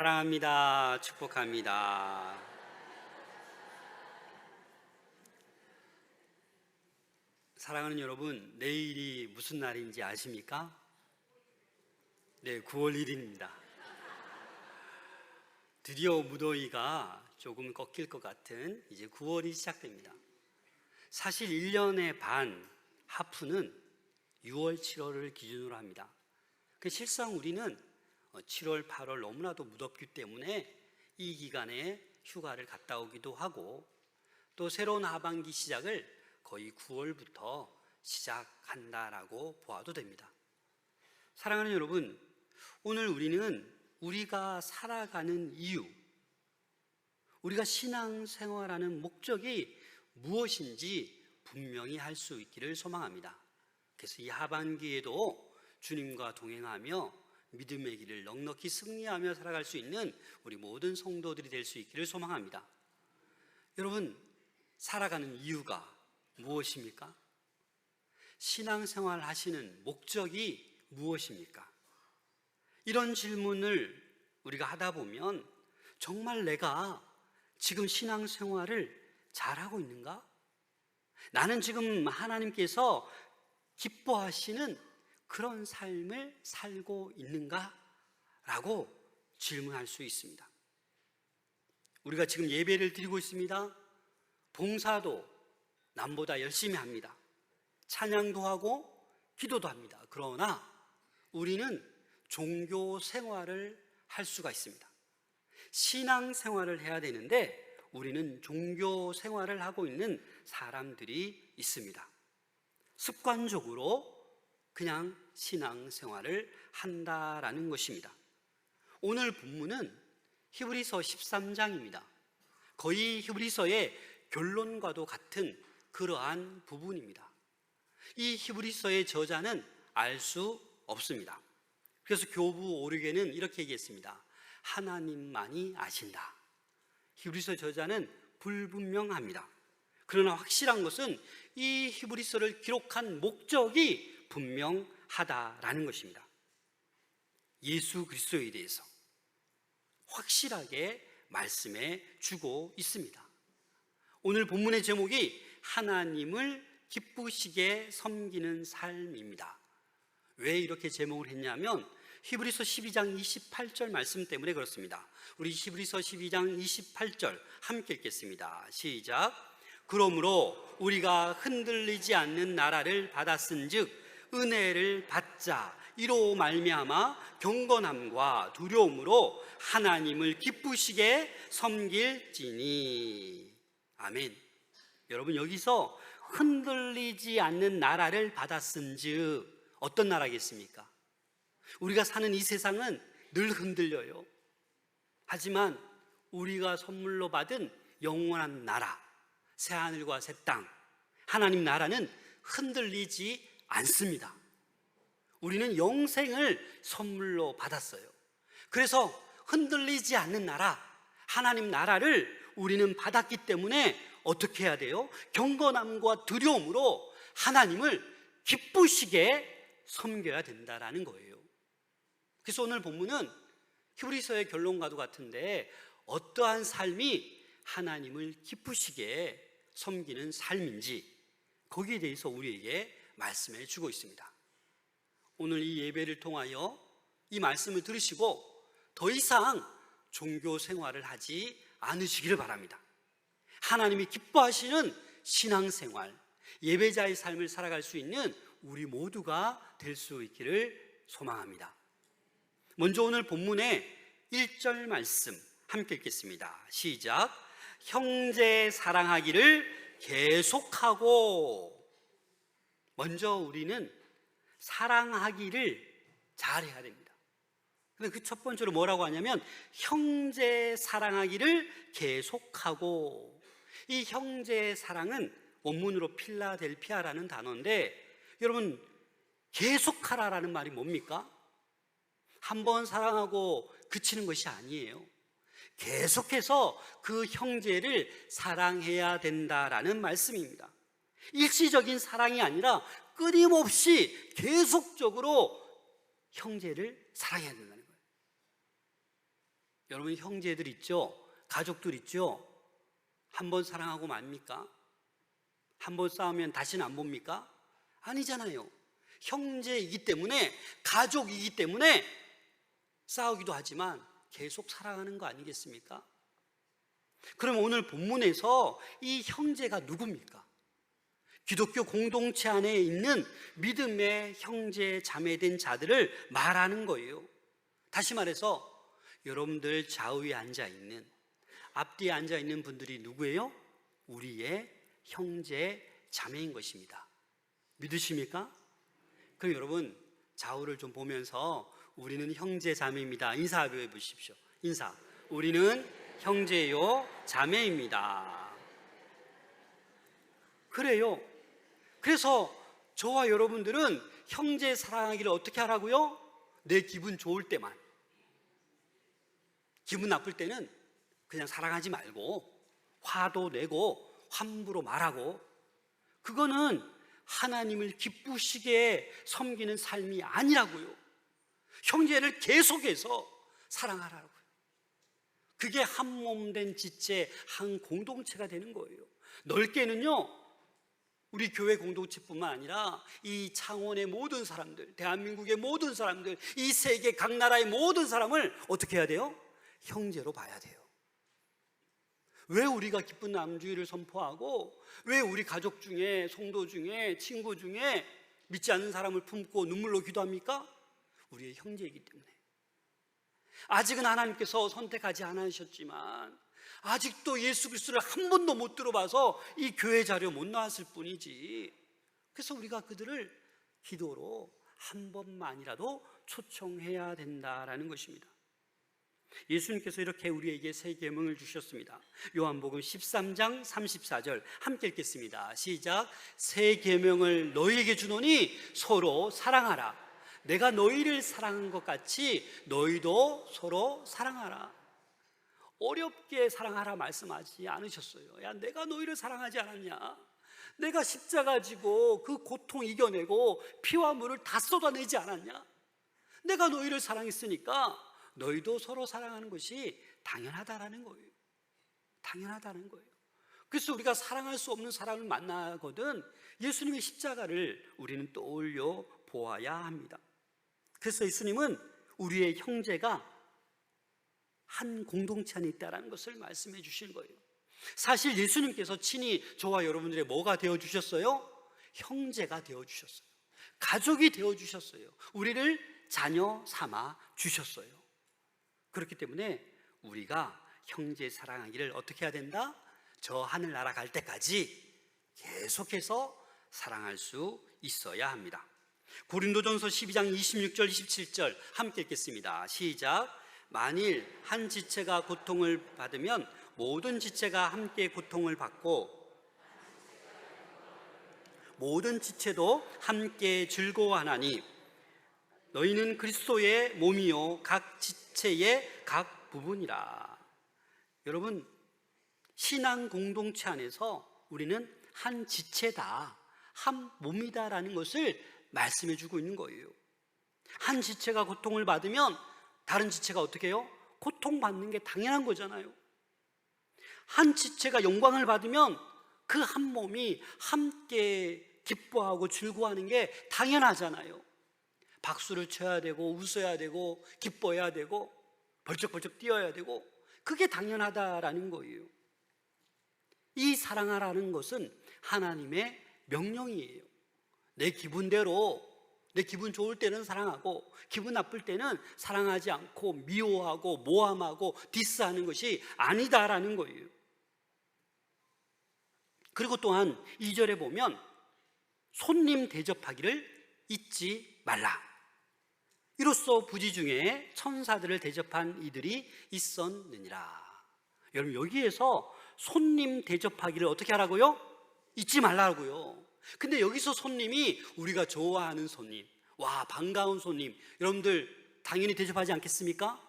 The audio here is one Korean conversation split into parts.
사랑합니다. 축복합니다. 사랑하는 여러분, 내일이 무슨 날인지 아십니까? 네, 9월 1일입니다. 드디어 무더위가 조금 꺾일 것 같은 이제 9월이 시작됩니다. 사실 1년의 반 하프는 6월, 7월을 기준으로 합니다. 실상 우리는 7월, 8월 너무나도 무덥기 때문에 이 기간에 휴가를 갔다 오기도 하고, 또 새로운 하반기 시작을 거의 9월부터 시작한다라고 보아도 됩니다. 사랑하는 여러분, 오늘 우리는 우리가 살아가는 이유, 우리가 신앙생활하는 목적이 무엇인지 분명히 할 수 있기를 소망합니다. 그래서 이 하반기에도 주님과 동행하며 믿음의 길을 넉넉히 승리하며 살아갈 수 있는 우리 모든 성도들이 될 수 있기를 소망합니다. 여러분, 살아가는 이유가 무엇입니까? 신앙생활 하시는 목적이 무엇입니까? 이런 질문을 우리가 하다 보면 정말 내가 지금 신앙생활을 잘하고 있는가? 나는 지금 하나님께서 기뻐하시는 그런 삶을 살고 있는가? 라고 질문할 수 있습니다. 우리가 지금 예배를 드리고 있습니다. 봉사도 남보다 열심히 합니다. 찬양도 하고 기도도 합니다. 그러나 우리는 종교 생활을 할 수가 있습니다. 신앙 생활을 해야 되는데 우리는 종교 생활을 하고 있는 사람들이 있습니다. 습관적으로 그냥 신앙생활을 한다라는 것입니다. 오늘 본문은 히브리서 13장입니다. 거의 히브리서의 결론과도 같은 그러한 부분입니다. 이 히브리서의 저자는 알 수 없습니다. 그래서 교부 오르게는 이렇게 얘기했습니다. 하나님만이 아신다. 히브리서 저자는 불분명합니다. 그러나 확실한 것은 이 히브리서를 기록한 목적이 분명하다라는 것입니다. 예수 그리스도에 대해서 확실하게 말씀해 주고 있습니다. 오늘 본문의 제목이 하나님을 기쁘시게 섬기는 삶입니다. 왜 이렇게 제목을 했냐면 히브리서 12장 28절 말씀 때문에 그렇습니다. 우리 히브리서 12장 28절 함께 읽겠습니다. 시작. 그러므로 우리가 흔들리지 않는 나라를 받았은즉 은혜를 받자. 이로 말미암아 경건함과 두려움으로 하나님을 기쁘시게 섬길지니. 아멘. 여러분, 여기서 흔들리지 않는 나라를 받았은즉 어떤 나라겠습니까? 우리가 사는 이 세상은 늘 흔들려요. 하지만 우리가 선물로 받은 영원한 나라, 새하늘과 새 땅, 하나님 나라는 흔들리지 않습니다. 우리는 영생을 선물로 받았어요. 그래서 흔들리지 않는 나라, 하나님 나라를 우리는 받았기 때문에 어떻게 해야 돼요? 경건함과 두려움으로 하나님을 기쁘시게 섬겨야 된다라는 거예요. 그래서 오늘 본문은 히브리서의 결론과도 같은데 어떠한 삶이 하나님을 기쁘시게 섬기는 삶인지 거기에 대해서 우리에게 말씀해 주고 있습니다. 오늘 이 예배를 통하여 이 말씀을 들으시고 더 이상 종교 생활을 하지 않으시기를 바랍니다. 하나님이 기뻐하시는 신앙생활, 예배자의 삶을 살아갈 수 있는 우리 모두가 될 수 있기를 소망합니다. 먼저 오늘 본문의 1절 말씀 함께 읽겠습니다. 시작. 형제 사랑하기를 계속하고. 먼저 우리는 사랑하기를 잘해야 됩니다. 근데 그 첫 번째로 뭐라고 하냐면 형제 사랑하기를 계속하고. 이 형제 사랑은 원문으로 필라델피아라는 단어인데, 여러분, 계속하라라는 말이 뭡니까? 한 번 사랑하고 그치는 것이 아니에요. 계속해서 그 형제를 사랑해야 된다라는 말씀입니다. 일시적인 사랑이 아니라 끊임없이 계속적으로 형제를 사랑해야 된다는 거예요. 여러분 형제들 있죠? 가족들 있죠? 한 번 사랑하고 맙니까? 한 번 싸우면 다시는 안 봅니까? 아니잖아요. 형제이기 때문에, 가족이기 때문에 싸우기도 하지만 계속 사랑하는 거 아니겠습니까? 그럼 오늘 본문에서 이 형제가 누굽니까? 기독교 공동체 안에 있는 믿음의 형제 자매된 자들을 말하는 거예요. 다시 말해서 여러분들 좌우에 앉아있는, 앞뒤에 앉아있는 분들이 누구예요? 우리의 형제 자매인 것입니다. 믿으십니까? 그럼 여러분 좌우를 좀 보면서 우리는 형제 자매입니다. 인사해 보십시오. 인사. 우리는 형제요 자매입니다. 그래요. 그래서 저와 여러분들은 형제 사랑하기를 어떻게 하라고요? 내 기분 좋을 때만. 기분 나쁠 때는 그냥 사랑하지 말고 화도 내고 함부로 말하고, 그거는 하나님을 기쁘시게 섬기는 삶이 아니라고요. 형제를 계속해서 사랑하라고요. 그게 한 몸 된 지체, 한 공동체가 되는 거예요. 넓게는요, 우리 교회 공동체뿐만 아니라 이 창원의 모든 사람들, 대한민국의 모든 사람들, 이 세계 각 나라의 모든 사람을 어떻게 해야 돼요? 형제로 봐야 돼요. 왜 우리가 기쁜 남주일을 선포하고, 왜 우리 가족 중에, 성도 중에, 친구 중에 믿지 않는 사람을 품고 눈물로 기도합니까? 우리의 형제이기 때문에. 아직은 하나님께서 선택하지 않으셨지만, 아직도 예수 그리스도를 한 번도 못 들어봐서 이 교회 자리에 못 나왔을 뿐이지. 그래서 우리가 그들을 기도로 한 번만이라도 초청해야 된다라는 것입니다. 예수님께서 이렇게 우리에게 새 계명을 주셨습니다. 요한복음 13장 34절 함께 읽겠습니다. 시작. 새 계명을 너희에게 주노니 서로 사랑하라. 내가 너희를 사랑한 것 같이 너희도 서로 사랑하라. 어렵게 사랑하라 말씀하지 않으셨어요. 야, 내가 너희를 사랑하지 않았냐? 내가 십자가 지고 그 고통 이겨내고 피와 물을 다 쏟아내지 않았냐? 내가 너희를 사랑했으니까 너희도 서로 사랑하는 것이 당연하다라는 거예요. 당연하다는 거예요. 그래서 우리가 사랑할 수 없는 사람을 만나거든 예수님의 십자가를 우리는 떠올려 보아야 합니다. 그래서 예수님은 우리의 형제가 한 공동체 안에 있다는 것을 말씀해 주신 거예요. 사실 예수님께서 친히 저와 여러분들의 뭐가 되어주셨어요? 형제가 되어주셨어요. 가족이 되어주셨어요. 우리를 자녀 삼아 주셨어요. 그렇기 때문에 우리가 형제 사랑하기를 어떻게 해야 된다? 저 하늘나라 갈 때까지 계속해서 사랑할 수 있어야 합니다. 고린도전서 12장 26절 27절 함께 읽겠습니다. 시작. 만일 한 지체가 고통을 받으면 모든 지체가 함께 고통을 받고 모든 지체도 함께 즐거워하나니 너희는 그리스도의 몸이요 각 지체의 각 부분이라. 여러분, 신앙 공동체 안에서 우리는 한 지체다, 한 몸이다라는 것을 말씀해 주고 있는 거예요. 한 지체가 고통을 받으면 다른 지체가 어떻게 해요? 고통받는 게 당연한 거잖아요. 한 지체가 영광을 받으면 그 한 몸이 함께 기뻐하고 즐거워하는 게 당연하잖아요. 박수를 쳐야 되고 웃어야 되고 기뻐해야 되고 벌쩍벌쩍 뛰어야 되고 그게 당연하다라는 거예요. 이 사랑하라는 것은 하나님의 명령이에요. 내 기분대로, 내 기분 좋을 때는 사랑하고 기분 나쁠 때는 사랑하지 않고 미워하고 모함하고 디스하는 것이 아니다라는 거예요. 그리고 또한 2절에 보면 손님 대접하기를 잊지 말라. 이로써 부지 중에 천사들을 대접한 이들이 있었느니라. 여러분, 여기에서 손님 대접하기를 어떻게 하라고요? 잊지 말라고요. 근데 여기서 손님이 우리가 좋아하는 손님, 와 반가운 손님, 여러분들 당연히 대접하지 않겠습니까?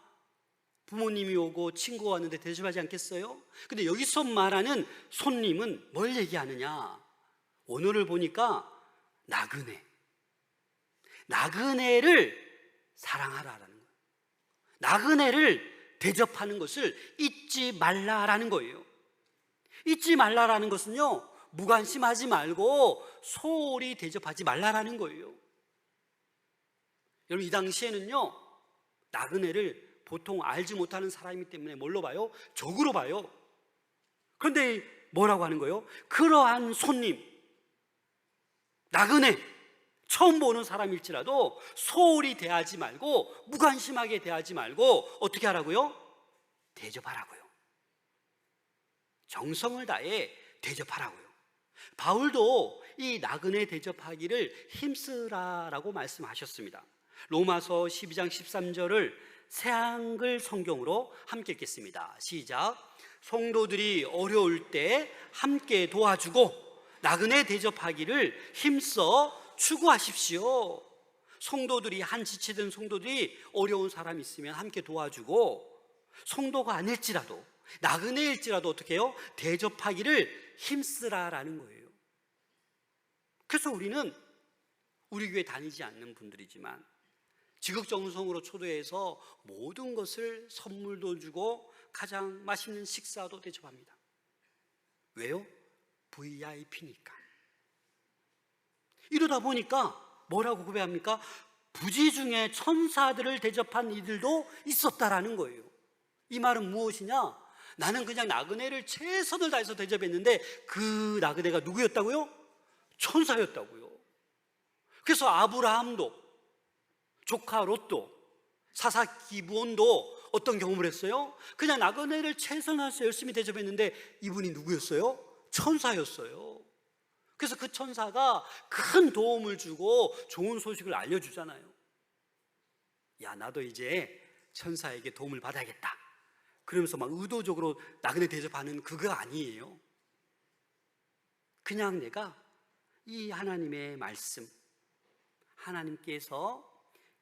부모님이 오고 친구가 왔는데 대접하지 않겠어요? 근데 여기서 말하는 손님은 뭘 얘기하느냐? 오늘을 보니까 나그네를 사랑하라라는 거예요. 나그네를 대접하는 것을 잊지 말라라는 거예요. 잊지 말라라는 것은요, 무관심하지 말고 소홀히 대접하지 말라라는 거예요. 여러분, 이 당시에는요, 나그네를 보통 알지 못하는 사람이기 때문에 뭘로 봐요? 적으로 봐요. 그런데 뭐라고 하는 거예요? 그러한 손님, 나그네, 처음 보는 사람일지라도 소홀히 대하지 말고, 무관심하게 대하지 말고 어떻게 하라고요? 대접하라고요. 정성을 다해 대접하라고요. 바울도 이 나그네 대접하기를 힘쓰라라고 말씀하셨습니다. 로마서 12장 13절을 새한글 성경으로 함께 읽겠습니다. 시작. 성도들이 어려울 때 함께 도와주고 나그네 대접하기를 힘써 추구하십시오. 성도들이, 한 지체된 성도들이 어려운 사람이 있으면 함께 도와주고, 성도가 아닐지라도, 나그네일지라도 어떻게 해요? 대접하기를 힘쓰라라는 거예요. 그래서 우리는 우리 교회 다니지 않는 분들이지만 지극정성으로 초대해서 모든 것을 선물도 주고 가장 맛있는 식사도 대접합니다. 왜요? VIP니까. 이러다 보니까 뭐라고 고백합니까? 부지 중에 천사들을 대접한 이들도 있었다라는 거예요. 이 말은 무엇이냐? 나는 그냥 나그네를 최선을 다해서 대접했는데 그 나그네가 누구였다고요? 천사였다고요. 그래서 아브라함도, 조카 롯도, 사사 기브온도 어떤 경험을 했어요? 그냥 나그네를 최선을 다해서 열심히 대접했는데 이분이 누구였어요? 천사였어요. 그래서 그 천사가 큰 도움을 주고 좋은 소식을 알려주잖아요. 야, 나도 이제 천사에게 도움을 받아야겠다, 그러면서 막 의도적으로 나그네 대접하는 그거 아니에요. 그냥 내가 이 하나님의 말씀, 하나님께서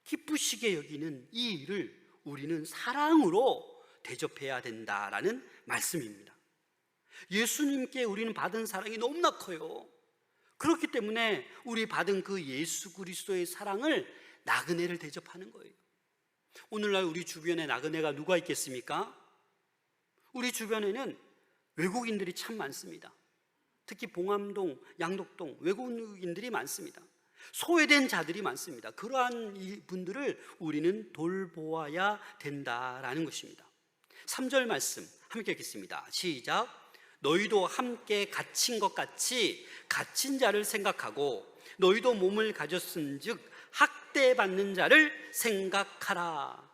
기쁘시게 여기는 이 일을 우리는 사랑으로 대접해야 된다라는 말씀입니다. 예수님께 우리는 받은 사랑이 너무나 커요. 그렇기 때문에 우리 받은 그 예수 그리스도의 사랑을 나그네를 대접하는 거예요. 오늘날 우리 주변에 나그네가 누가 있겠습니까? 우리 주변에는 외국인들이 참 많습니다. 특히 봉암동, 양덕동 외국인들이 많습니다. 소외된 자들이 많습니다. 그러한 이 분들을 우리는 돌보아야 된다라는 것입니다. 3절 말씀 함께 읽겠습니다. 시작. 너희도 함께 갇힌 것 같이 갇힌 자를 생각하고 너희도 몸을 가졌은즉 학대받는 자를 생각하라.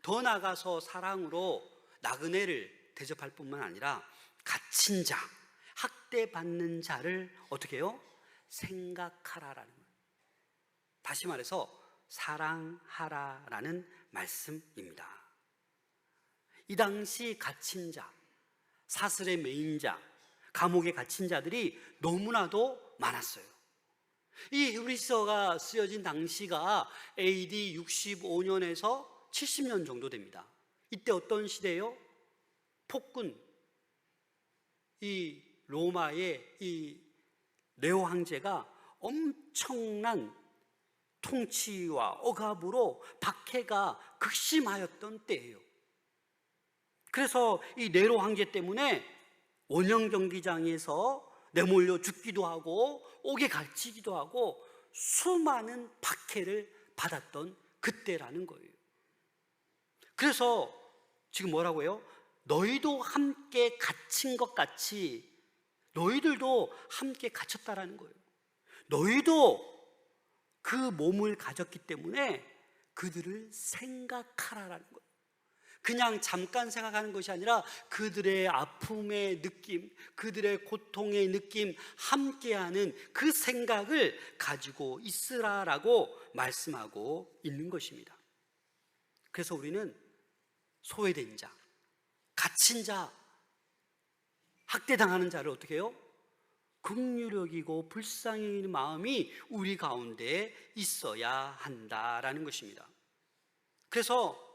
더 나아가서 사랑으로 나그네를 대접할 뿐만 아니라 갇힌 자, 학대받는 자를 어떻게 해요? 생각하라라는 거예요. 다시 말해서 사랑하라라는 말씀입니다. 이 당시 갇힌 자, 사슬에 매인 자, 감옥에 갇힌 자들이 너무나도 많았어요. 이 히브리서가 쓰여진 당시가 AD 65년에서 70년 정도 됩니다. 이때 어떤 시대예요? 폭군, 이 로마의 이 네오 황제가 엄청난 통치와 억압으로 박해가 극심하였던 때예요. 그래서 이 네로 황제 때문에 원형 경기장에서 내몰려 죽기도 하고 옥에 갇히기도 하고 수많은 박해를 받았던 그때라는 거예요. 그래서 지금 뭐라고 해요? 너희도 함께 갇힌 것 같이 너희들도 함께 갇혔다라는 거예요. 너희도 그 몸을 가졌기 때문에 그들을 생각하라라는 거예요. 그냥 잠깐 생각하는 것이 아니라 그들의 아픔의 느낌, 그들의 고통의 느낌, 함께하는 그 생각을 가지고 있으라라고 말씀하고 있는 것입니다. 그래서 우리는 소외된 자, 갇힌 자, 학대당하는 자를 어떻게 해요? 긍휼히 여기고 불쌍히 여기는 마음이 우리 가운데 있어야 한다라는 것입니다. 그래서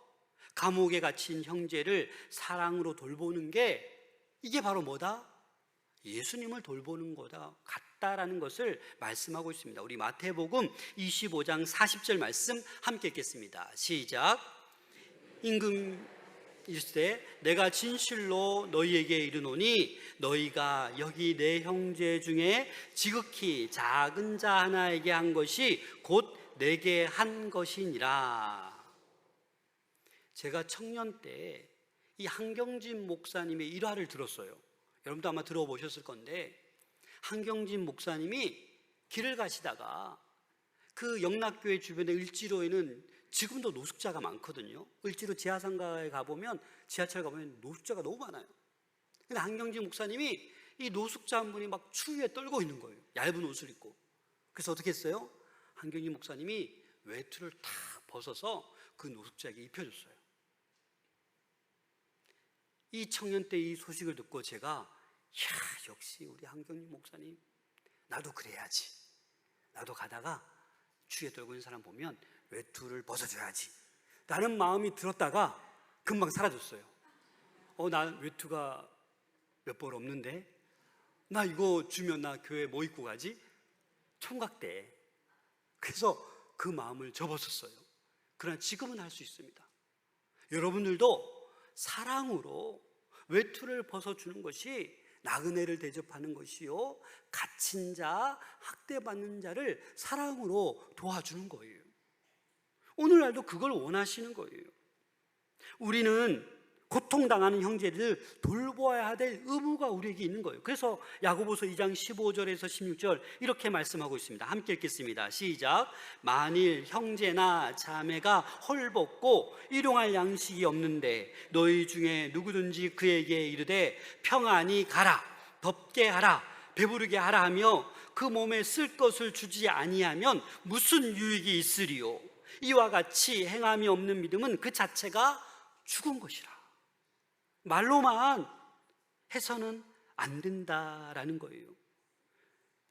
감옥에 갇힌 형제를 사랑으로 돌보는 게 이게 바로 뭐다? 예수님을 돌보는 거다 같다라는 것을 말씀하고 있습니다. 우리 마태복음 25장 40절 말씀 함께 읽겠습니다. 시작. 임금 이르시되 내가 진실로 너희에게 이르노니 너희가 여기 내 형제 중에 지극히 작은 자 하나에게 한 것이 곧 내게 한 것이니라. 제가 청년 때 이 한경진 목사님의 일화를 들었어요. 여러분도 아마 들어보셨을 건데, 한경진 목사님이 길을 가시다가 그 영락교회 주변의 을지로에는 지금도 노숙자가 많거든요. 을지로 지하상가에 가보면, 지하철 가보면 노숙자가 너무 많아요. 근데 한경진 목사님이 이 노숙자 한 분이 막 추위에 떨고 있는 거예요. 얇은 옷을 입고. 그래서 어떻게 했어요? 한경진 목사님이 외투를 탁 벗어서 그 노숙자에게 입혀줬어요. 이 청년 때 이 소식을 듣고 제가 역시 우리 한경진 목사님, 나도 그래야지. 나도 가다가 추위에 떨고 있는 사람 보면 외투를 벗어줘야지 라는 마음이 들었다가 금방 사라졌어요. 나 외투가 몇 벌 없는데, 나 이거 주면 나 교회 뭐 입고 가지? 총각 때. 그래서 그 마음을 접었었어요. 그러나 지금은 할 수 있습니다. 여러분들도 사랑으로 외투를 벗어주는 것이 나그네를 대접하는 것이요, 갇힌 자, 학대받는 자를 사랑으로 도와주는 거예요. 오늘날도 그걸 원하시는 거예요. 우리는 고통당하는 형제를 돌보아야 될 의무가 우리에게 있는 거예요. 그래서 야고보서 2장 15절에서 16절 이렇게 말씀하고 있습니다. 함께 읽겠습니다. 시작. 만일 형제나 자매가 헐벗고 일용할 양식이 없는데 너희 중에 누구든지 그에게 이르되 평안히 가라, 덥게 하라, 배부르게 하라 하며 그 몸에 쓸 것을 주지 아니하면 무슨 유익이 있으리요? 이와 같이 행함이 없는 믿음은 그 자체가 죽은 것이라. 말로만 해서는 안 된다라는 거예요.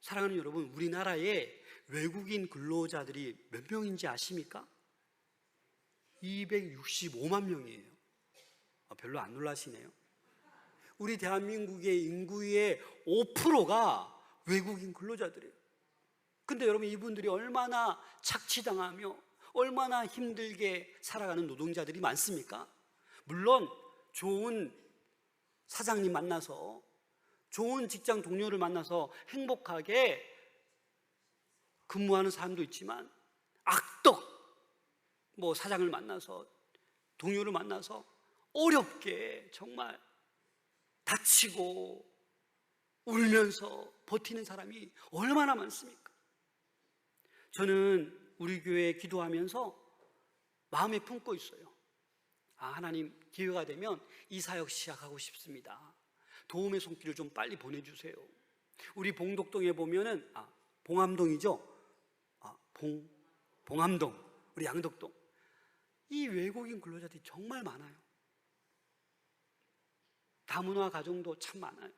사랑하는 여러분, 우리나라에 외국인 근로자들이 몇 명인지 아십니까? 265만 명이에요. 별로 안 놀라시네요. 우리 대한민국의 인구의 5%가 외국인 근로자들이에요. 근데 여러분, 이분들이 얼마나 착취당하며 얼마나 힘들게 살아가는 노동자들이 많습니까? 물론 좋은 사장님 만나서, 좋은 직장 동료를 만나서 행복하게 근무하는 사람도 있지만, 악덕 사장을 만나서, 동료를 만나서 어렵게 정말 다치고 울면서 버티는 사람이 얼마나 많습니까? 저는 우리 교회에 기도하면서 마음에 품고 있어요. 하나님, 기회가 되면 이 사역 시작하고 싶습니다. 도움의 손길을 좀 빨리 보내주세요. 우리 봉독동에 보면은 봉암동이죠. 봉암동, 우리 양덕동, 이 외국인 근로자들이 정말 많아요. 다문화 가정도 참 많아요.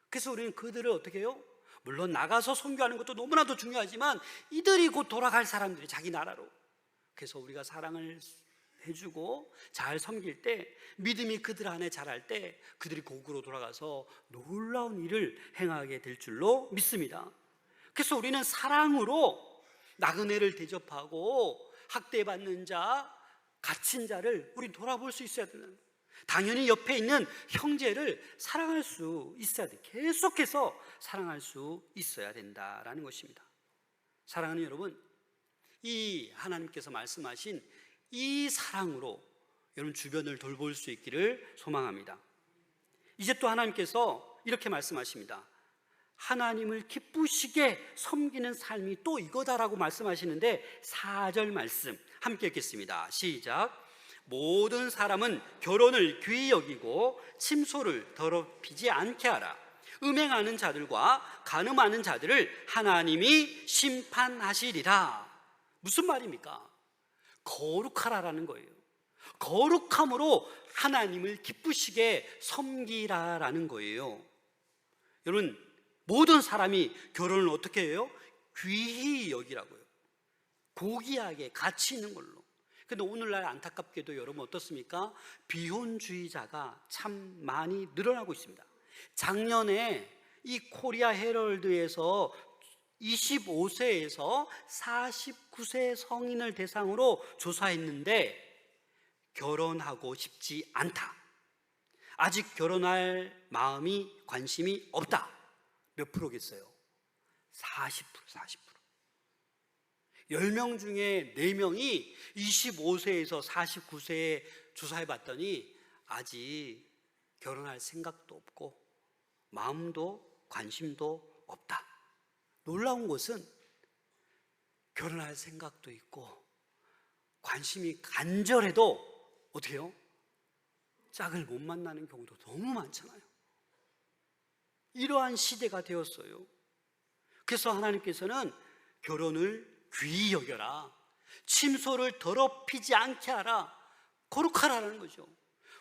그래서 우리는 그들을 어떻게 해요? 물론 나가서 선교하는 것도 너무나도 중요하지만 이들이 곧 돌아갈 사람들이 자기 나라로. 그래서 우리가 사랑을 해주고 잘 섬길 때, 믿음이 그들 안에 자랄 때 그들이 고국으로 돌아가서 놀라운 일을 행하게 될 줄로 믿습니다. 그래서 우리는 사랑으로 나그네를 대접하고 학대받는 자, 갇힌 자를 우리 돌아볼 수 있어야 되는 거예요. 당연히 옆에 있는 형제를 사랑할 수 있어야 돼. 계속해서 사랑할 수 있어야 된다라는 것입니다. 사랑하는 여러분, 이 하나님께서 말씀하신 이 사랑으로 여러분 주변을 돌볼 수 있기를 소망합니다. 이제 또 하나님께서 이렇게 말씀하십니다. 하나님을 기쁘시게 섬기는 삶이 또 이거다라고 말씀하시는데, 4절 말씀 함께 읽겠습니다. 시작. 모든 사람은 결혼을 귀히 여기고 침소를 더럽히지 않게 하라. 음행하는 자들과 간음하는 자들을 하나님이 심판하시리라. 무슨 말입니까? 거룩하라라는 거예요. 거룩함으로 하나님을 기쁘시게 섬기라라는 거예요. 여러분, 모든 사람이 결혼을 어떻게 해요? 귀히 여기라고요. 고귀하게 가치 있는 걸로. 근데 오늘날 안타깝게도 여러분 어떻습니까? 비혼주의자가 참 많이 늘어나고 있습니다. 작년에 이 코리아 헤럴드에서 25세에서 49세 성인을 대상으로 조사했는데 결혼하고 싶지 않다. 아직 결혼할 마음이, 관심이 없다. 몇 프로겠어요? 40%, 40%. 10명 중에 4명이 25세에서 49세에 조사해 봤더니 아직 결혼할 생각도 없고 마음도 관심도 없다. 놀라운 것은 결혼할 생각도 있고 관심이 간절해도 어떻게 해요? 짝을 못 만나는 경우도 너무 많잖아요. 이러한 시대가 되었어요. 그래서 하나님께서는 결혼을 귀히 여겨라, 침소를 더럽히지 않게 하라, 거룩하라는 거죠.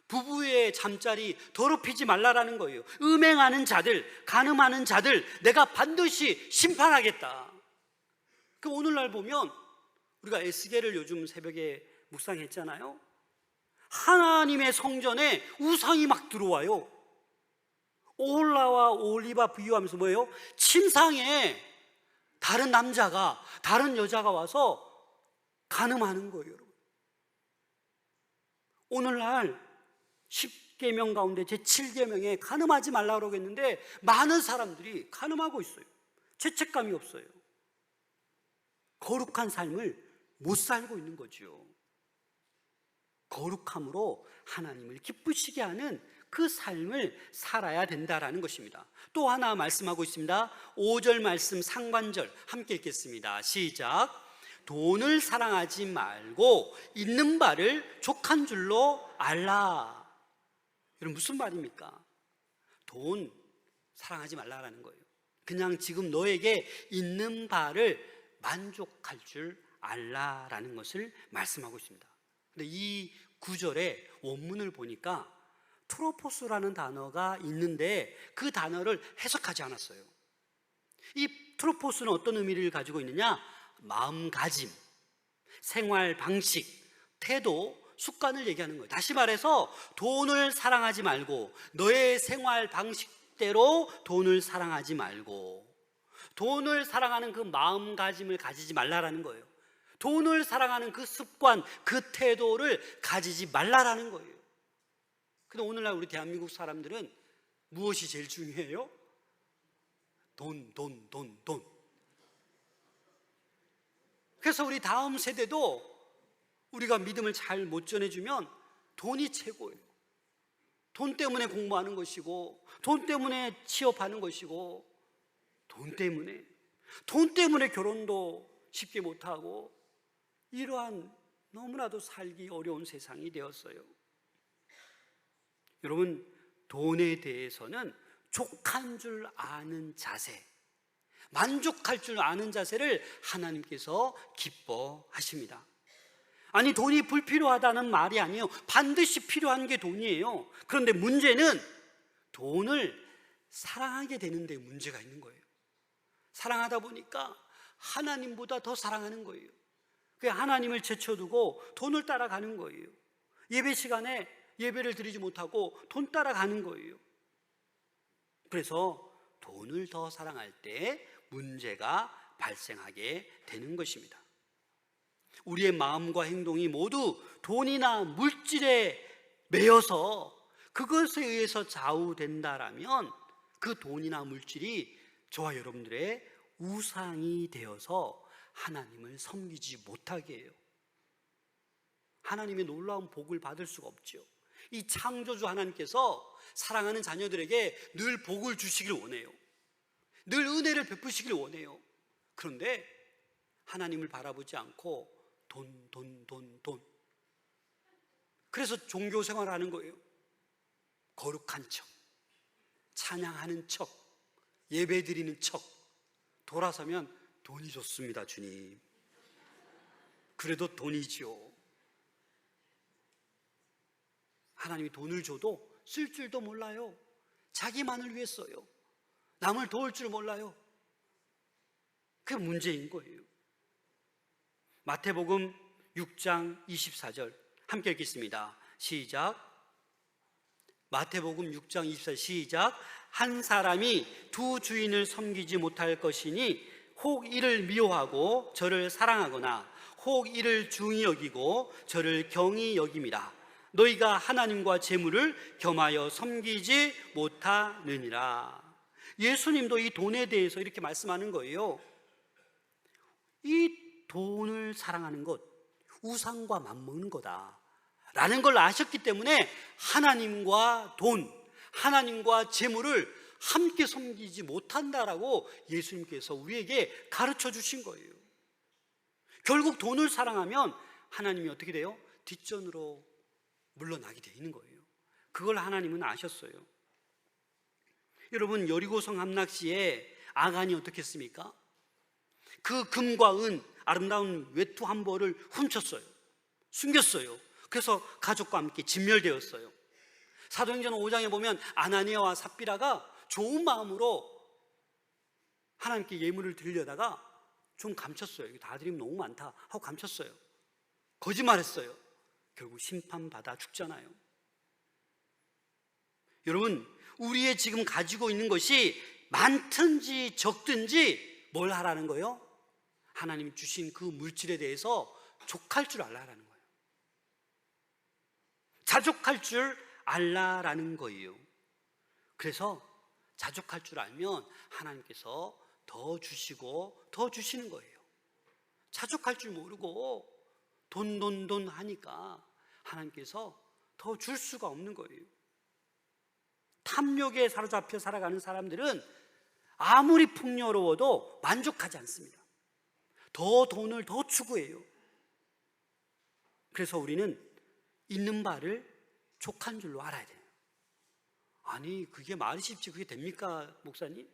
부부의 잠자리 더럽히지 말라라는 거예요. 음행하는 자들, 간음하는 자들 내가 반드시 심판하겠다. 그 오늘날 보면 우리가 에스겔을 요즘 새벽에 묵상했잖아요. 하나님의 성전에 우상이 막 들어와요. 오홀라와 오홀리바 비유하면서 뭐예요? 침상에 다른 남자가, 다른 여자가 와서 간음하는 거예요, 여러분. 오늘날 10계명 가운데 제7계명에 간음하지 말라고 그러겠는데 많은 사람들이 간음하고 있어요. 죄책감이 없어요. 거룩한 삶을 못 살고 있는 거죠. 거룩함으로 하나님을 기쁘시게 하는 그 삶을 살아야 된다라는 것입니다. 또 하나 말씀하고 있습니다. 5절 말씀 상반절 함께 읽겠습니다. 시작. 돈을 사랑하지 말고 있는 바를 족한 줄로 알라. 여러분 무슨 말입니까? 돈 사랑하지 말라라는 거예요. 그냥 지금 너에게 있는 바를 만족할 줄 알라라는 것을 말씀하고 있습니다. 근데 이 구절의 원문을 보니까 트로포스라는 단어가 있는데 그 단어를 해석하지 않았어요. 이 트로포스는 어떤 의미를 가지고 있느냐? 마음가짐, 생활 방식, 태도, 습관을 얘기하는 거예요. 다시 말해서 돈을 사랑하지 말고 너의 생활 방식대로 돈을 사랑하지 말고 돈을 사랑하는 그 마음가짐을 가지지 말라라는 거예요. 돈을 사랑하는 그 습관, 그 태도를 가지지 말라라는 거예요. 근데 오늘날 우리 대한민국 사람들은 무엇이 제일 중요해요? 돈. 그래서 우리 다음 세대도 우리가 믿음을 잘 못 전해주면 돈이 최고예요. 돈 때문에 공부하는 것이고, 돈 때문에 취업하는 것이고, 돈 때문에 결혼도 쉽게 못하고, 이러한 너무나도 살기 어려운 세상이 되었어요. 여러분, 돈에 대해서는 족한 줄 아는 자세, 만족할 줄 아는 자세를 하나님께서 기뻐하십니다. 아니, 돈이 불필요하다는 말이 아니에요. 반드시 필요한 게 돈이에요. 그런데 문제는 돈을 사랑하게 되는데 문제가 있는 거예요. 사랑하다 보니까 하나님보다 더 사랑하는 거예요. 그냥 하나님을 제쳐두고 돈을 따라가는 거예요. 예배 시간에 예배를 드리지 못하고 돈 따라가는 거예요. 그래서 돈을 더 사랑할 때 문제가 발생하게 되는 것입니다. 우리의 마음과 행동이 모두 돈이나 물질에 매여서 그것에 의해서 좌우된다라면 그 돈이나 물질이 저와 여러분들의 우상이 되어서 하나님을 섬기지 못하게 해요. 하나님의 놀라운 복을 받을 수가 없죠. 이 창조주 하나님께서 사랑하는 자녀들에게 늘 복을 주시길 원해요. 늘 은혜를 베푸시길 원해요. 그런데 하나님을 바라보지 않고 돈. 그래서 종교 생활하는 거예요. 거룩한 척, 찬양하는 척, 예배 드리는 척. 돌아서면 돈이 좋습니다, 주님. 그래도 돈이죠. 하나님이 돈을 줘도 쓸 줄도 몰라요. 자기만을 위해 써요. 남을 도울 줄 몰라요. 그게 문제인 거예요. 마태복음 6장 24절 함께 읽겠습니다. 시작. 마태복음 6장 24절 시작. 한 사람이 두 주인을 섬기지 못할 것이니 혹 이를 미워하고 저를 사랑하거나 혹 이를 중히 여기고 저를 경히 여김이라. 너희가 하나님과 재물을 겸하여 섬기지 못하느니라. 예수님도 이 돈에 대해서 이렇게 말씀하는 거예요. 이 돈을 사랑하는 것, 우상과 맞먹는 거다 라는 걸 아셨기 때문에 하나님과 돈, 하나님과 재물을 함께 섬기지 못한다라고 예수님께서 우리에게 가르쳐 주신 거예요. 결국 돈을 사랑하면 하나님이 어떻게 돼요? 뒷전으로 물러나게 돼 있는 거예요. 그걸 하나님은 아셨어요. 여러분, 여리고성 함락시에 아간이 어떻게 했습니까? 그 금과 은, 아름다운 외투 한 벌을 훔쳤어요. 숨겼어요. 그래서 가족과 함께 진멸되었어요. 사도행전 5장에 보면 아나니아와 삽비라가 좋은 마음으로 하나님께 예물을 드리려다가 좀 감췄어요. 이거 다 드리면 너무 많다 하고 감췄어요. 거짓말했어요. 결국 심판받아 죽잖아요. 여러분, 우리의 지금 가지고 있는 것이 많든지 적든지 뭘 하라는 거예요? 하나님 주신 그 물질에 대해서 족할 줄 알라라는 거예요. 자족할 줄 알라라는 거예요. 그래서 자족할 줄 알면 하나님께서 더 주시고 더 주시는 거예요. 자족할 줄 모르고 돈 하니까 하나님께서 더 줄 수가 없는 거예요. 탐욕에 사로잡혀 살아가는 사람들은 아무리 풍요로워도 만족하지 않습니다. 더 돈을 더 추구해요. 그래서 우리는 있는 바를 족한 줄로 알아야 돼요. 아니, 그게 말이 쉽지 그게 됩니까, 목사님?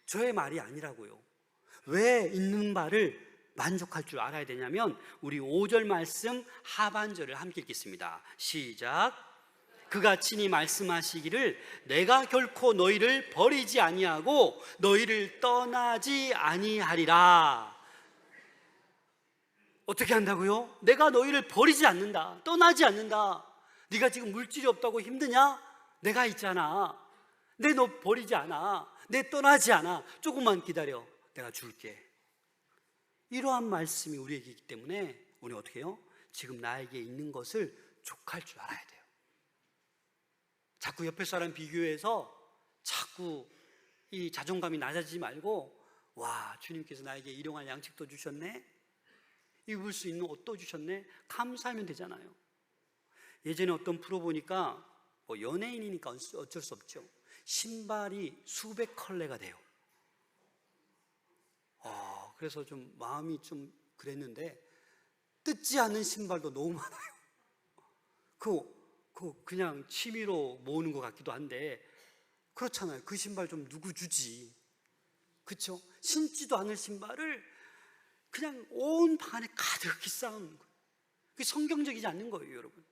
저의 말이 아니라고요. 왜 있는 바를 만족할 줄 알아야 되냐면 우리 5절 말씀 하반절을 함께 읽겠습니다. 시작. 그가 친히 말씀하시기를 내가 결코 너희를 버리지 아니하고 너희를 떠나지 아니하리라. 어떻게 한다고요? 내가 너희를 버리지 않는다, 떠나지 않는다. 네가 지금 물질이 없다고 힘드냐? 내가 있잖아. 내 너 버리지 않아. 내 떠나지 않아. 조금만 기다려, 내가 줄게. 이러한 말씀이 우리에게 있기 때문에 우리는 어떻게 해요? 지금 나에게 있는 것을 족할 줄 알아야 돼요. 자꾸 옆에 사람 비교해서 자꾸 이 자존감이 낮아지지 말고, 와, 주님께서 나에게 일용할 양식도 주셨네, 입을 수 있는 옷도 주셨네, 감사하면 되잖아요. 예전에 어떤 프로 보니까 뭐 연예인이니까 어쩔 수 없죠. 신발이 수백 컬레가 돼요. 그래서 좀 마음이 좀 그랬는데, 뜯지 않는 신발도 너무 많아요. 그냥 취미로 모으는 것 같기도 한데, 그렇잖아요. 그 신발 좀 누구 주지, 그렇죠? 신지도 않을 신발을 그냥 온 방 안에 가득히 쌓은 거예요. 그게 성경적이지 않는 거예요, 여러분.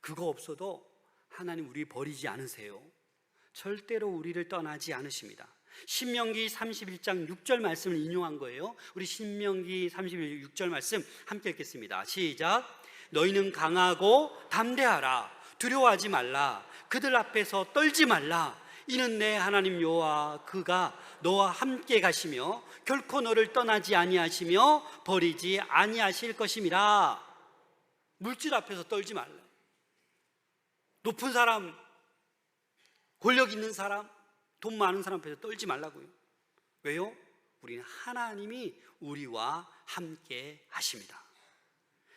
그거 없어도 하나님 우리 버리지 않으세요. 절대로 우리를 떠나지 않으십니다. 신명기 31장 6절 말씀을 인용한 거예요. 우리 신명기 31장 6절 말씀 함께 읽겠습니다. 시작. 너희는 강하고 담대하라. 두려워하지 말라. 그들 앞에서 떨지 말라. 이는 내 하나님 여호와 그가 너와 함께 가시며 결코 너를 떠나지 아니하시며 버리지 아니하실 것임이라. 물질 앞에서 떨지 말라. 높은 사람, 권력 있는 사람, 돈 많은 사람 앞에서 떨지 말라고요. 왜요? 우리는 하나님이 우리와 함께 하십니다.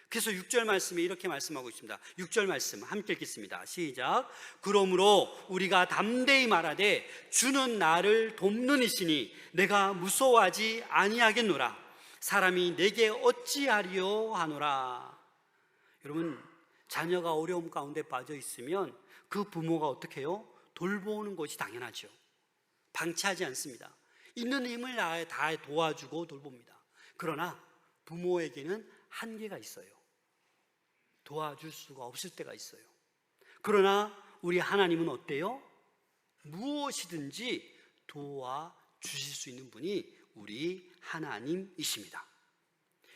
그래서 6절 말씀에 이렇게 말씀하고 있습니다. 6절 말씀 함께 읽겠습니다. 시작. 그러므로 우리가 담대히 말하되 주는 나를 돕는 이시니 내가 무서워하지 아니하겠노라. 사람이 내게 어찌하리요 하노라. 여러분, 자녀가 어려움 가운데 빠져 있으면 그 부모가 어떻게 해요? 돌보는 것이 당연하죠. 방치하지 않습니다. 있는 힘을 다해 도와주고 돌봅니다. 그러나 부모에게는 한계가 있어요. 도와줄 수가 없을 때가 있어요. 그러나 우리 하나님은 어때요? 무엇이든지 도와주실 수 있는 분이 우리 하나님이십니다.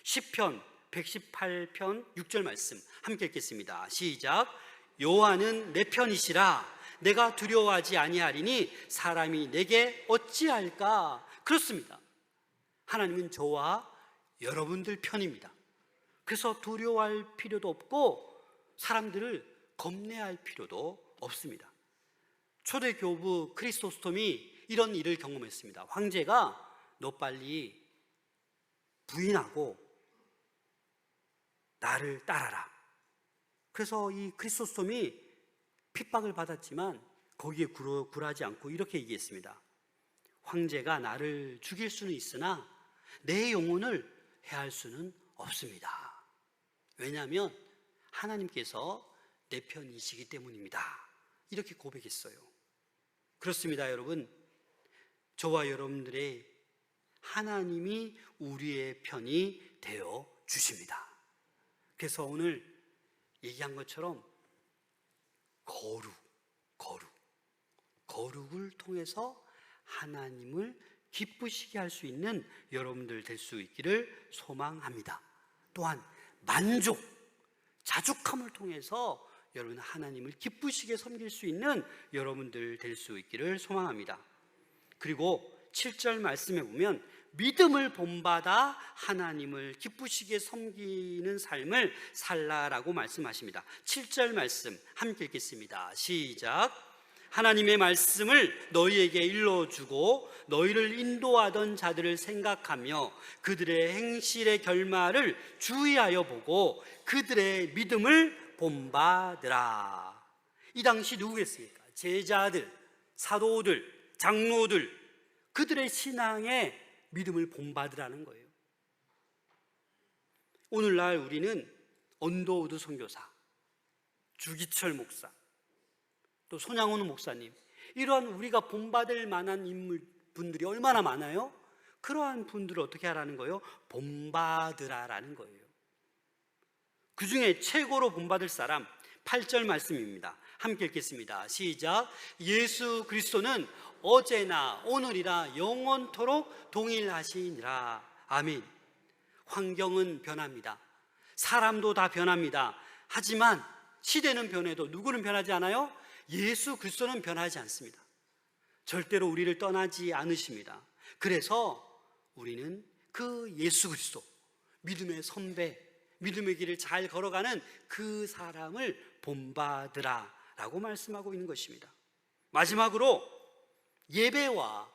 시편 118편 6절 말씀 함께 읽겠습니다. 시작. 여호와는 내 편이시라. 내가 두려워하지 아니하리니 사람이 내게 어찌할까. 그렇습니다. 하나님은 저와 여러분들 편입니다. 그래서 두려워할 필요도 없고 사람들을 겁내할 필요도 없습니다. 초대 교부 크리소스톰이 이런 일을 경험했습니다. 황제가 너 빨리 부인하고 나를 따라라. 그래서 이 크리소스톰이 핍박을 받았지만 거기에 굴하지 않고 이렇게 얘기했습니다. 황제가 나를 죽일 수는 있으나 내 영혼을 해할 수는 없습니다. 왜냐하면 하나님께서 내 편이시기 때문입니다. 이렇게 고백했어요. 그렇습니다, 여러분. 저와 여러분들의 하나님이 우리의 편이 되어 주십니다. 그래서 오늘 얘기한 것처럼 거룩을 통해서 하나님을 기쁘시게 할 수 있는 여러분들 될 수 있기를 소망합니다. 또한 만족, 자족함을 통해서 여러분 하나님을 기쁘시게 섬길 수 있는 여러분들 될 수 있기를 소망합니다. 그리고 7절 말씀에 보면 믿음을 본받아 하나님을 기쁘시게 섬기는 삶을 살라라고 말씀하십니다. 7절 말씀 함께 읽겠습니다. 시작. 하나님의 말씀을 너희에게 일러주고 너희를 인도하던 자들을 생각하며 그들의 행실의 결말을 주의하여 보고 그들의 믿음을 본받으라. 이 당시 누구겠습니까? 제자들, 사도들, 장로들, 그들의 신앙의 믿음을 본받으라는 거예요. 오늘날 우리는 언더우드 선교사, 주기철 목사, 또 손양훈 목사님, 이러한 우리가 본받을 만한 분들이 얼마나 많아요? 그러한 분들을 어떻게 하라는 거예요? 본받으라라는 거예요. 그 중에 최고로 본받을 사람 8절 말씀입니다. 함께 읽겠습니다. 시작. 예수 그리스도는 어제나 오늘이라 영원토록 동일하시니라. 아멘. 환경은 변합니다. 사람도 다 변합니다. 하지만 시대는 변해도 누구는 변하지 않아요? 예수 그리스도는 변하지 않습니다. 절대로 우리를 떠나지 않으십니다. 그래서 우리는 그 예수 그리스도, 믿음의 선배, 믿음의 길을 잘 걸어가는 그 사람을 본받으라 라고 말씀하고 있는 것입니다. 마지막으로 예배와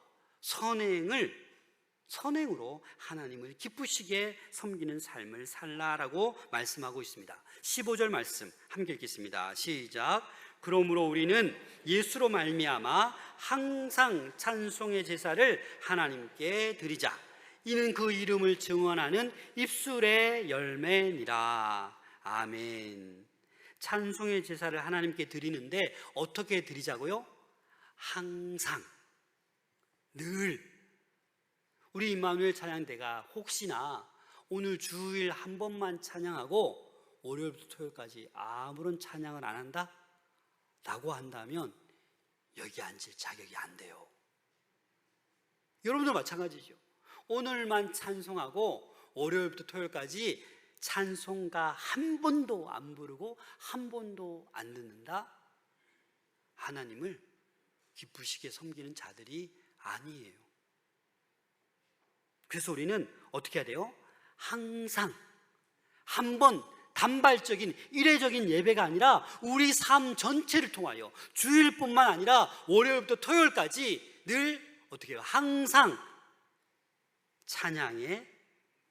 선행으로 하나님을 기쁘시게 섬기는 삶을 살라라고 말씀하고 있습니다. 15절 말씀 함께 읽겠습니다. 시작. 그러므로 우리는 예수로 말미암아 항상 찬송의 제사를 하나님께 드리자. 이는 그 이름을 증언하는 입술의 열매니라. 아멘. 찬송의 제사를 하나님께 드리는데 어떻게 드리자고요? 항상, 늘. 우리 임마누엘 찬양대가 혹시나 오늘 주일 한 번만 찬양하고 월요일부터 토요일까지 아무런 찬양을 안 한다? 라고 한다면 여기 앉을 자격이 안 돼요. 여러분도 마찬가지죠. 오늘만 찬송하고 월요일부터 토요일까지 찬송가 한 번도 안 부르고 한 번도 안 듣는다? 하나님을 기쁘시게 섬기는 자들이 아니에요. 그래서 우리는 어떻게 해야 돼요? 항상 한 번 단발적인 이례적인 예배가 아니라 우리 삶 전체를 통하여 주일뿐만 아니라 월요일부터 토요일까지 늘 어떻게 해요? 항상 찬양의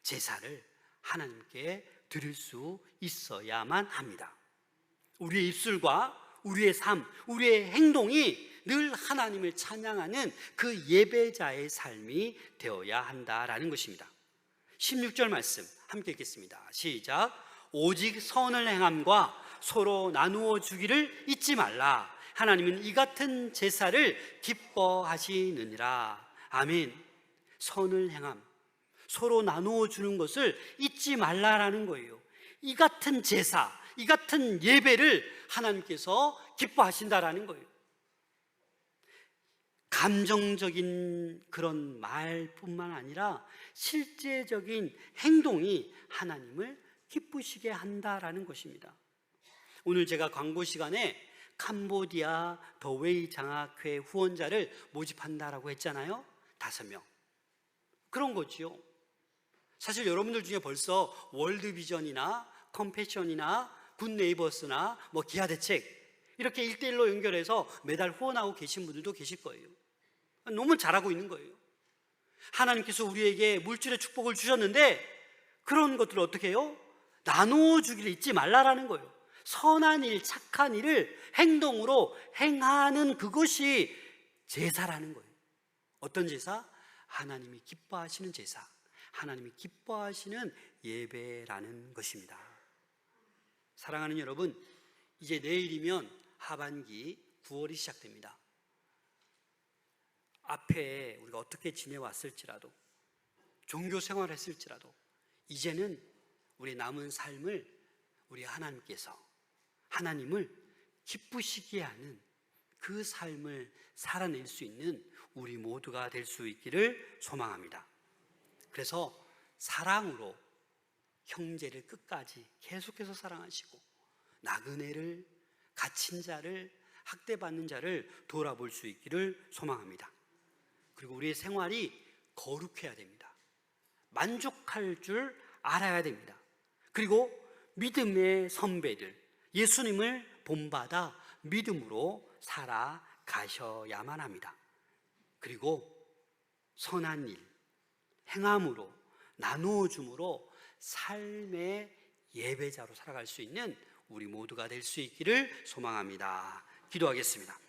제사를 하나님께 드릴 수 있어야만 합니다. 우리의 입술과 우리의 삶, 우리의 행동이 늘 하나님을 찬양하는 그 예배자의 삶이 되어야 한다라는 것입니다. 16절 말씀 함께 읽겠습니다. 시작. 오직 선을 행함과 서로 나누어 주기를 잊지 말라. 하나님은 이 같은 제사를 기뻐하시느니라. 아멘. 선을 행함, 서로 나누어 주는 것을 잊지 말라라는 거예요. 이 같은 제사, 이 같은 예배를 하나님께서 기뻐하신다라는 거예요. 감정적인 그런 말뿐만 아니라 실제적인 행동이 하나님을 기쁘시게 한다라는 것입니다. 오늘 제가 광고 시간에 캄보디아 더웨이 장학회 후원자를 모집한다라고 했잖아요. 5명. 그런 거지요. 사실 여러분들 중에 벌써 월드비전이나 컴패션이나 굿네이버스나 뭐 기아대책 이렇게 1대1로 연결해서 매달 후원하고 계신 분들도 계실 거예요. 너무 잘하고 있는 거예요. 하나님께서 우리에게 물질의 축복을 주셨는데 그런 것들을 어떻게 해요? 나눠주기를 잊지 말라라는 거예요. 선한 일, 착한 일을 행동으로 행하는 그것이 제사라는 거예요. 어떤 제사? 하나님이 기뻐하시는 제사, 하나님이 기뻐하시는 예배라는 것입니다. 사랑하는 여러분, 이제 내일이면 하반기 9월이 시작됩니다. 앞에 우리가 어떻게 지내왔을지라도, 종교 생활을 했을지라도 이제는 우리 남은 삶을 우리 하나님께서 하나님을 기쁘시게 하는 그 삶을 살아낼 수 있는 우리 모두가 될 수 있기를 소망합니다. 그래서 사랑으로 형제를 끝까지 계속해서 사랑하시고 나그네를, 갇힌 자를, 학대받는 자를 돌아볼 수 있기를 소망합니다. 그리고 우리의 생활이 거룩해야 됩니다. 만족할 줄 알아야 됩니다. 그리고 믿음의 선배들, 예수님을 본받아 믿음으로 살아가셔야만 합니다. 그리고 선한 일, 행함으로, 나누어 줌으로 삶의 예배자로 살아갈 수 있는 우리 모두가 될 수 있기를 소망합니다. 기도하겠습니다.